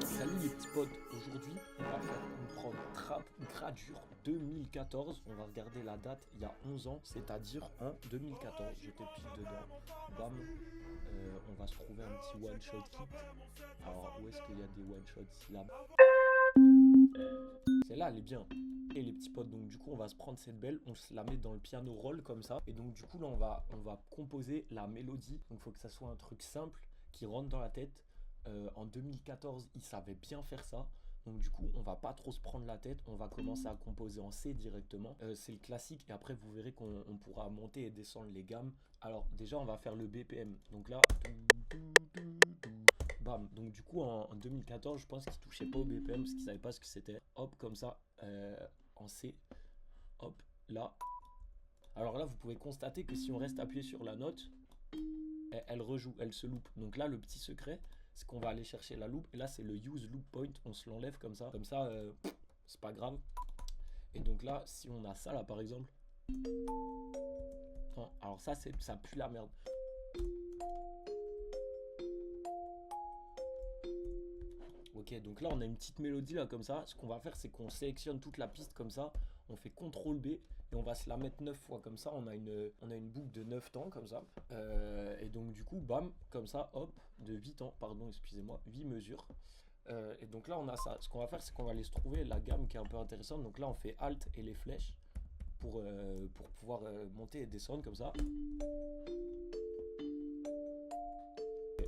Salut les petits potes, aujourd'hui on va faire une prod trap gradure 2014. On va regarder la date il y a 11 ans, c'est-à-dire en 2014. J'étais pile dedans, bam. On va se trouver un petit one shot kit. Alors où est-ce qu'il y a des one shots ici là? Celle-là elle est bien. Et les petits potes, donc du coup on va se prendre cette belle, on se la met dans le piano roll comme ça. Et donc du coup là on va composer la mélodie. Donc il faut que ça soit un truc simple qui rentre dans la tête. En 2014, ils savaient bien faire ça. Donc du coup, on va pas trop se prendre la tête. On va commencer à composer en C directement. C'est le classique. Et après, vous verrez qu'on pourra monter et descendre les gammes. Alors déjà, on va faire le BPM. Donc là, bam. Donc du coup, en 2014, je pense qu'ils touchaient pas au BPM parce qu'ils savaient pas ce que c'était. Hop, comme ça, en C. Hop, là. Alors là, vous pouvez constater que si on reste appuyé sur la note, elle rejoue, elle se loupe. Donc là, le petit secret, c'est qu'on va aller chercher la loupe. Et là, c'est le use loop point. On se l'enlève comme ça. Comme ça, c'est pas grave. Et donc là, si on a ça là, par exemple. Non, alors ça, ça pue la merde. Ok, donc là, on a une petite mélodie là, comme ça. Ce qu'on va faire, c'est qu'on sélectionne toute la piste comme ça. On fait CTRL B et on va se la mettre 9 fois comme ça. On a une boucle de 9 temps comme ça. Et donc du coup, bam, comme ça, hop, de 8 temps, pardon, excusez-moi, 8 mesures. Et donc là, on a ça. Ce qu'on va faire, c'est qu'on va aller se trouver la gamme qui est un peu intéressante. Donc là, on fait Alt et les flèches pour pouvoir monter et descendre comme ça.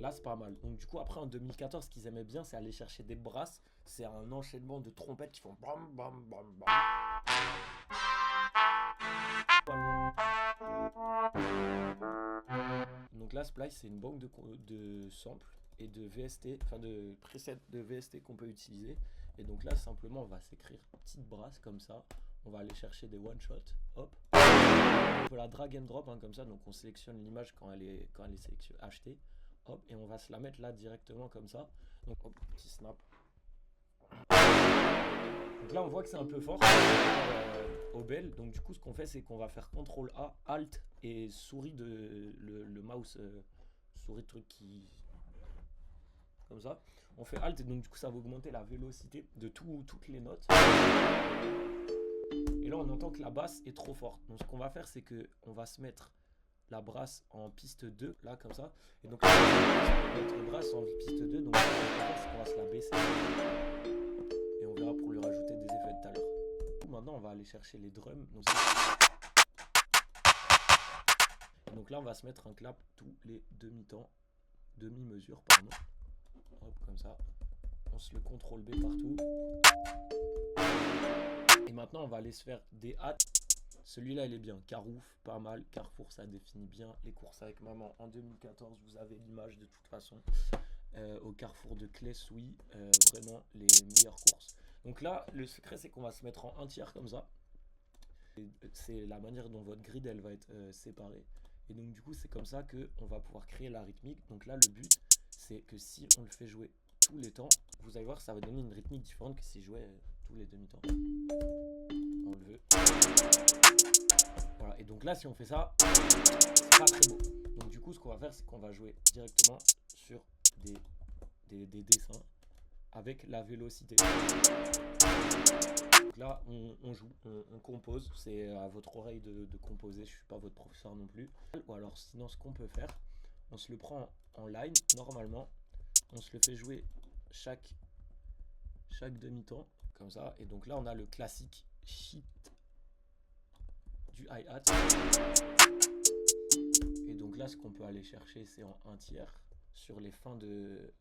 Là, c'est pas mal. Donc, du coup, après en 2014, ce qu'ils aimaient bien, c'est aller chercher des brasses. C'est un enchaînement de trompettes qui font bam bam bam bam. Donc là, Splice, c'est une banque de samples et de VST, enfin de presets de VST qu'on peut utiliser. Et donc là, simplement, on va s'écrire petite brasse comme ça. On va aller chercher des one shot. Hop. On peut la drag and drop comme ça. Donc on sélectionne l'image quand elle est achetée. Hop, et on va se la mettre là directement comme ça. Donc hop, petit snap. Donc là on voit que c'est un peu fort au bel. Donc du coup ce qu'on fait c'est qu'on va faire CTRL A, Alt et souris le mouse, souris de truc qui... Comme ça. On fait Alt et donc du coup ça va augmenter la vélocité de toutes les notes. Et là on entend que la basse est trop forte. Donc ce qu'on va faire c'est qu'on va se mettre la brasse en piste 2, là comme ça. Et donc notre brasse en piste 2, donc on va se la baisser. Et on verra pour lui rajouter des effets tout à l'heure. Maintenant on va aller chercher les drums. Donc là on va se mettre un clap tous les demi-temps, demi-mesure pardon. Hop comme ça. On se le CTRL B partout. Et maintenant on va aller se faire des hats. Celui-là il est bien, Carouf, pas mal, Carrefour ça définit bien les courses avec maman en 2014, vous avez l'image de toute façon, au Carrefour de Claye-Souilly, vraiment les meilleures courses. Donc là le secret c'est qu'on va se mettre en un tiers comme ça, c'est la manière dont votre grid elle va être séparée, et donc du coup c'est comme ça qu'on va pouvoir créer la rythmique. Donc là le but c'est que si on le fait jouer tous les temps, vous allez voir ça va donner une rythmique différente que si je jouais tous les demi-temps. On le veut. Voilà, et donc là si on fait ça, c'est pas très beau. Donc du coup ce qu'on va faire c'est qu'on va jouer directement sur des dessins avec la vélocité. Donc là on joue, on compose, c'est à votre oreille de composer, je suis pas votre professeur non plus. Ou alors sinon ce qu'on peut faire, on se le prend en line normalement, on se le fait jouer chaque demi-temps comme ça, et donc là on a le classique sheet du hi-hat. Et donc là ce qu'on peut aller chercher c'est en un tiers sur les fins de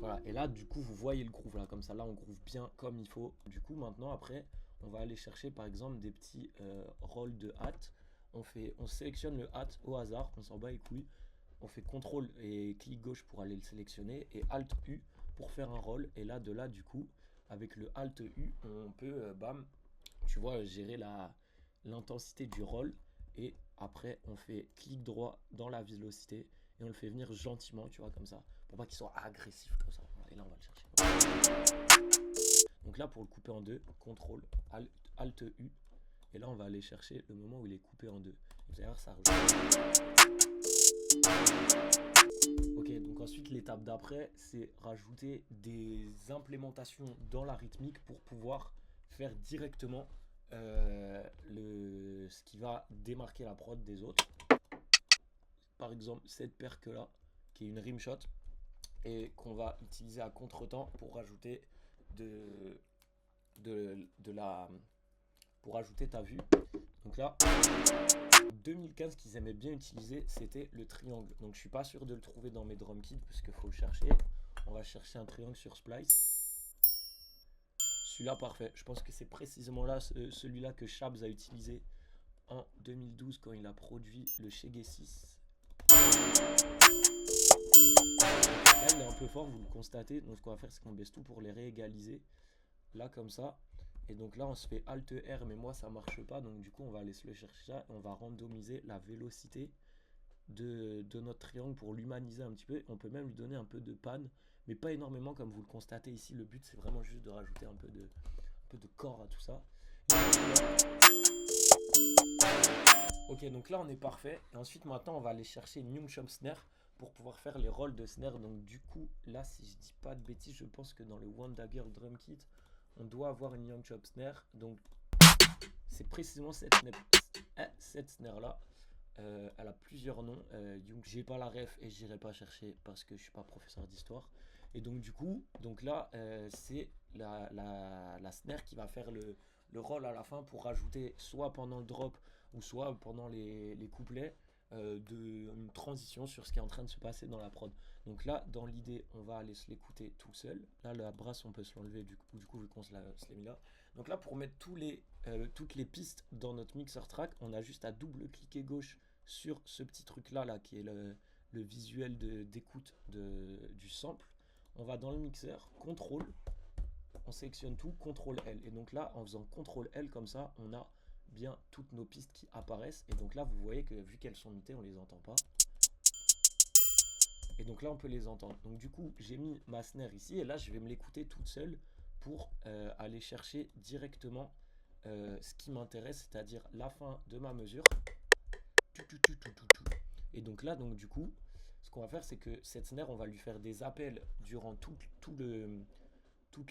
voilà, et là du coup vous voyez le groove là, comme ça là on groove bien comme il faut. Du coup maintenant après on va aller chercher par exemple des petits rolls de hâte. On sélectionne le hâte au hasard, on s'en bat les couilles. On fait CTRL et clic gauche pour aller le sélectionner et Alt U pour faire un roll. Et là de là du coup avec le Alt U on peut bam, tu vois, gérer l'intensité du roll. Et après on fait clic droit dans la vélocité et on le fait venir gentiment, tu vois, comme ça, pour pas qu'il soit agressif comme ça. Et là on va le chercher. Donc là pour le couper en deux, CTRL Alt U Et là, on va aller chercher le moment où il est coupé en deux. Vous allez voir, ça rejoue. Ok, donc ensuite, l'étape d'après, c'est rajouter des implémentations dans la rythmique pour pouvoir faire directement ce qui va démarquer la prod des autres. Par exemple, cette perque là, qui est une rimshot, et qu'on va utiliser à contre-temps pour rajouter de la pour ajouter ta vue. Donc là, 2015 qu'ils aimaient bien utiliser, c'était le triangle. Donc je suis pas sûr de le trouver dans mes drum kits parce qu'il faut le chercher. On va chercher un triangle sur Splice. Celui-là parfait. Je pense que c'est précisément là celui-là que Shabs a utilisé en 2012 quand il a produit le Shege 6. Là il est un peu fort, vous le constatez. Donc ce qu'on va faire, c'est qu'on baisse tout pour les réégaliser. Là comme ça. Et donc là on se fait Alt R, mais moi ça marche pas, donc du coup on va aller se le chercher ça et on va randomiser la vélocité de notre triangle pour l'humaniser un petit peu. On peut même lui donner un peu de panne, mais pas énormément comme vous le constatez ici. Le but c'est vraiment juste de rajouter un peu de corps à tout ça. Ok, donc là on est parfait. Et ensuite maintenant on va aller chercher une Young Chop Snare pour pouvoir faire les rôles de snare. Donc du coup là, si je dis pas de bêtises, je pense que dans le One Dagger Drum Kit on doit avoir une Young Chop Snare. Donc c'est précisément cette snare là. Elle a plusieurs noms. J'ai pas la ref et j'irai pas chercher parce que je suis pas professeur d'histoire. Et donc du coup, donc là c'est la snare qui va faire le rôle à la fin pour rajouter soit pendant le drop ou soit pendant les couplets une transition sur ce qui est en train de se passer dans la prod. Donc là, dans l'idée, on va aller se l'écouter tout seul. Là, la brasse, on peut se l'enlever du coup vu qu'on se l'est mis là. Donc là, pour mettre toutes les pistes dans notre mixer track, on a juste à double-cliquer gauche sur ce petit truc-là, qui est le visuel d'écoute du sample. On va dans le mixeur, contrôle, on sélectionne tout, contrôle L. Et donc là, en faisant contrôle L comme ça, on a bien toutes nos pistes qui apparaissent. Et donc là, vous voyez que vu qu'elles sont mutées, on les entend pas. Et donc là, on peut les entendre. Donc du coup, j'ai mis ma snare ici. Et là, je vais me l'écouter toute seule pour aller chercher directement ce qui m'intéresse, c'est-à-dire la fin de ma mesure. Et donc là, du coup, ce qu'on va faire, c'est que cette snare, on va lui faire des appels durant toutes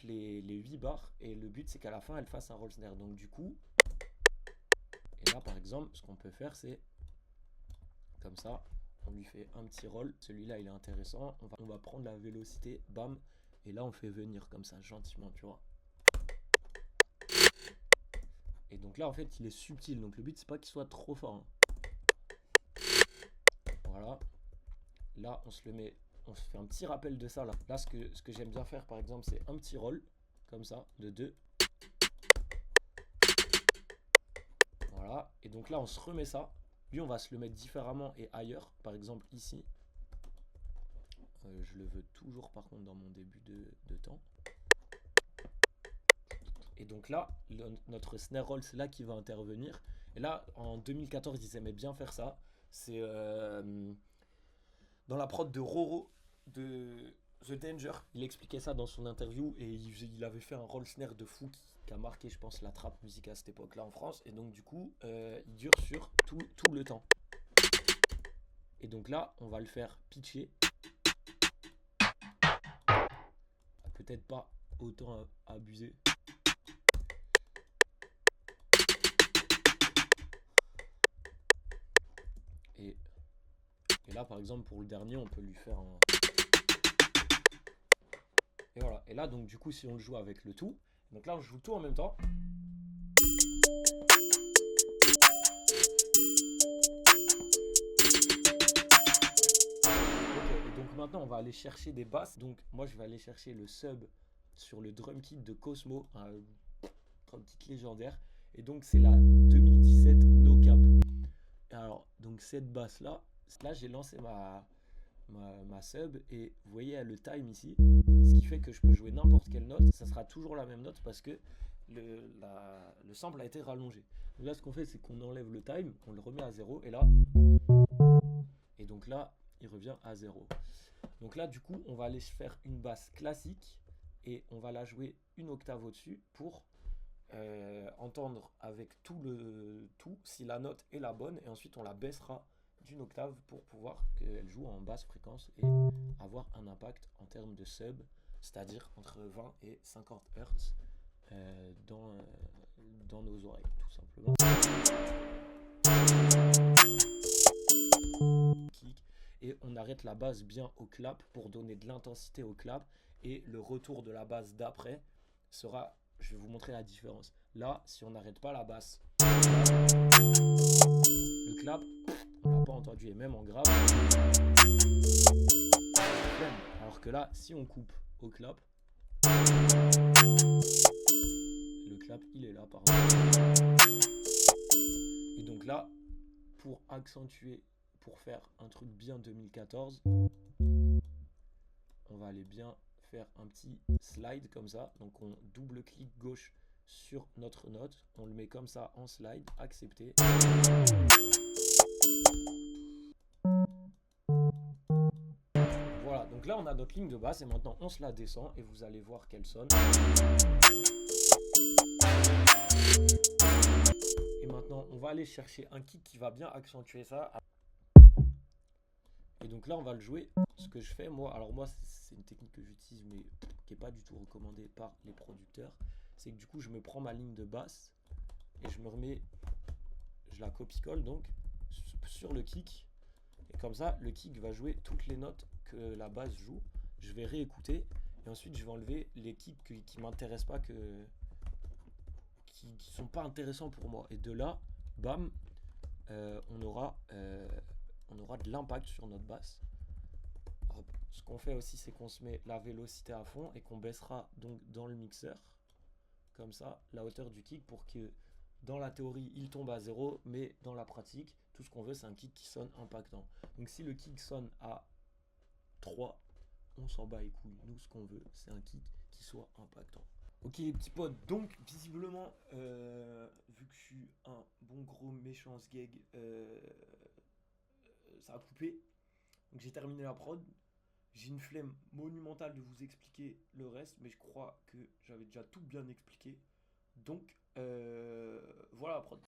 les 8 barres. Et le but, c'est qu'à la fin, elle fasse un roll snare. Donc du coup, et là, par exemple, ce qu'on peut faire, c'est comme ça. On lui fait un petit roll. Celui-là, il est intéressant. On va prendre la vélocité, bam. Et là, on fait venir comme ça, gentiment, tu vois. Et donc là, en fait, il est subtil. Donc le but, c'est pas qu'il soit trop fort. Hein. Voilà. Là, on se fait un petit rappel de ça. Là, ce que j'aime bien faire, par exemple, c'est un petit roll, comme ça, de 2. Voilà. Et donc là, on se remet ça. Lui, on va se le mettre différemment et ailleurs. Par exemple, ici. Je le veux toujours, par contre, dans mon début de temps. Et donc là, notre snare roll, c'est là qui va intervenir. Et là, en 2014, ils aimaient bien faire ça. C'est dans la prod de Roro de The Danger. Il expliquait ça dans son interview et il avait fait un roll snare de fou qui a marqué, je pense, la trap musique à cette époque-là en France. Et donc, du coup, il dure sur tout le temps. Et donc là, on va le faire pitcher. Peut-être pas autant abusé. Et là, par exemple, pour le dernier, on peut lui faire un... Et voilà. Et là, donc, du coup, si on le joue avec le tout, donc là, on joue tout en même temps. Ok, et donc maintenant, on va aller chercher des basses. Donc, moi, je vais aller chercher le sub sur le drum kit de Cosmo, un drum kit légendaire. Et donc, c'est la 2017 No Cap. Alors, donc, cette basse-là, j'ai lancé ma sub et vous voyez le time ici, ce qui fait que je peux jouer n'importe quelle note, ça sera toujours la même note parce que le sample a été rallongé. Donc là, ce qu'on fait, c'est qu'on enlève le time, on le remet à 0 et là, et donc là, il revient à 0. Donc là, du coup, on va aller faire une basse classique et on va la jouer une octave au-dessus pour entendre avec tout si la note est la bonne et ensuite on la baissera d'une octave pour pouvoir qu'elle joue en basse fréquence et avoir un impact en termes de sub, c'est-à-dire entre 20 et 50 Hz dans nos oreilles, tout simplement. Et on arrête la basse bien au clap pour donner de l'intensité au clap, et le retour de la basse d'après sera, je vais vous montrer la différence. Là, si on n'arrête pas la basse, le clap, on l'a pas entendu, et même en grave, alors que là, si on coupe au clap, le clap il est là par exemple. Et donc là, pour accentuer, pour faire un truc bien 2014, on va aller bien faire un petit slide comme ça. Donc on double-clique gauche sur notre note, on le met comme ça en slide, accepter. Voilà, donc là on a notre ligne de basse et maintenant on se la descend et vous allez voir qu'elle sonne. Et maintenant on va aller chercher un kick qui va bien accentuer ça. Et donc là on va le jouer. Ce que je fais moi, alors moi c'est une technique que j'utilise mais qui n'est pas du tout recommandée par les producteurs, c'est que du coup je me prends ma ligne de basse et je me remets, je la copie-colle donc sur le kick, et comme ça le kick va jouer toutes les notes que la basse joue. Je vais réécouter et ensuite je vais enlever les kicks qui m'intéressent pas, qui sont pas intéressants pour moi, et de là bam, on aura de l'impact sur notre basse. Alors, ce qu'on fait aussi, c'est qu'on se met la vélocité à fond et qu'on baissera donc dans le mixeur comme ça la hauteur du kick pour que dans la théorie il tombe à 0, mais dans la pratique tout ce qu'on veut c'est un kick qui sonne impactant. Donc si le kick sonne à 3, on s'en bat les couilles, nous ce qu'on veut c'est un kick qui soit impactant. Ok les petits potes, donc visiblement vu que je suis un bon gros méchant sgeg, ça a coupé, donc j'ai terminé la prod. J'ai une flemme monumentale de vous expliquer le reste, mais je crois que j'avais déjà tout bien expliqué. Donc, voilà la prod.